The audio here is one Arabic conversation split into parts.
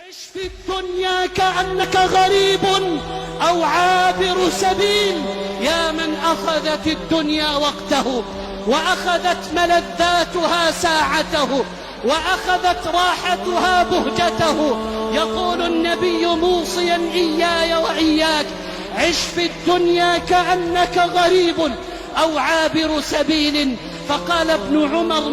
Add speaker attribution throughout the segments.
Speaker 1: عش في الدنيا كأنك غريب أو عابر سبيل، يا من أخذت الدنيا وقته وأخذت ملذاتها ساعته وأخذت راحتها بهجته. يقول النبي موصيا إياي وإياك: عش في الدنيا كأنك غريب أو عابر سبيل. فقال ابن عمر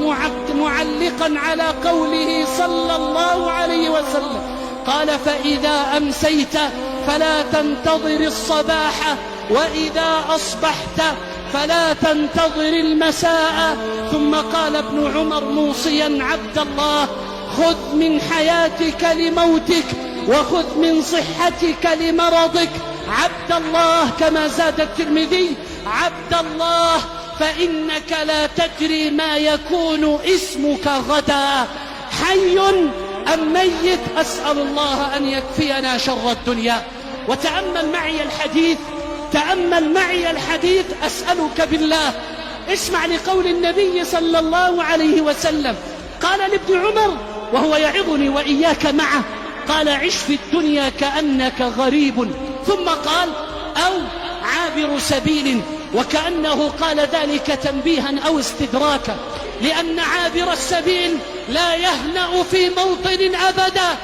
Speaker 1: معلقا على قوله صلى الله عليه وسلم، قال: فإذا أمسيت فلا تنتظر الصباح، وإذا أصبحت فلا تنتظر المساء. ثم قال ابن عمر موصيا عبد الله: خذ من حياتك لموتك وخذ من صحتك لمرضك. عبد الله، كما زاد الترمذي: عبد الله، فإنك لا تدري ما يكون اسمك غدا، حي أم ميت. أسأل الله أن يكفينا شر الدنيا. وتأمل معي الحديث، تأمل معي الحديث، أسألك بالله اسمع لقول النبي صلى الله عليه وسلم. قال لابن عمر وهو يعظني وإياك معه، قال: عش في الدنيا كأنك غريب، ثم قال: أو عابر سبيل، وكأنه قال ذلك تنبيها أو استدراكا، لأن عابر السبيل لا يهنأ في موطن أبدا،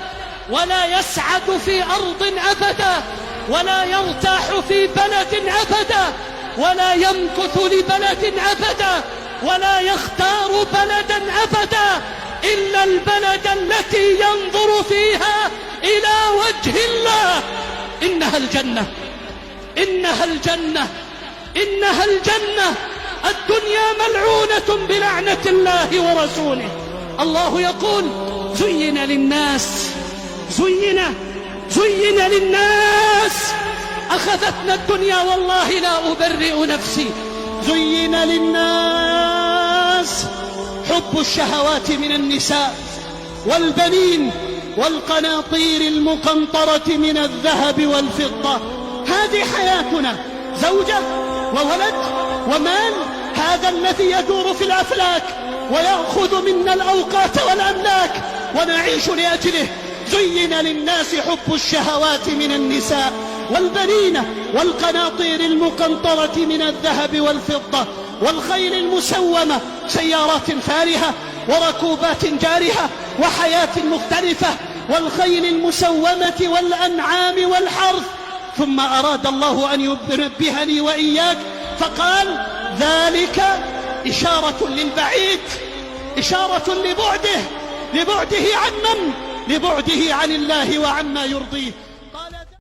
Speaker 1: ولا يسعد في أرض أبدا، ولا يرتاح في بلد أبدا، ولا يمكث لبلد أبدا، ولا يختار بلدا أبدا إلا البلد التي ينظر فيها إلى وجه الله. إنها الجنة، إنها الجنة، إنها الجنة. الدنيا ملعونة بلعنة الله ورسوله. الله يقول: زين للناس، زين للناس. أخذتنا الدنيا، والله لا أبرئ نفسي. زين للناس حب الشهوات من النساء والبنين والقناطير المقنطرة من الذهب والفضة. هذه حياتنا، زوجة وولد ومال، هذا الذي يدور في الأفلاك ويأخذ منا الأوقات والأملاك ونعيش لأجله. زين للناس حب الشهوات من النساء والبنين والقناطير المقنطرة من الذهب والفضة والخيل المسومة، سيارات فارهة وركوبات جارهة وحياة مختلفة، والخيل المسومة والأنعام والحرث. ثم أراد الله أن ينبهني وإياك فقال: ذلك إشارة للبعيد، إشارة لبعده عن من؟ لبعده عن الله وعما يرضيه.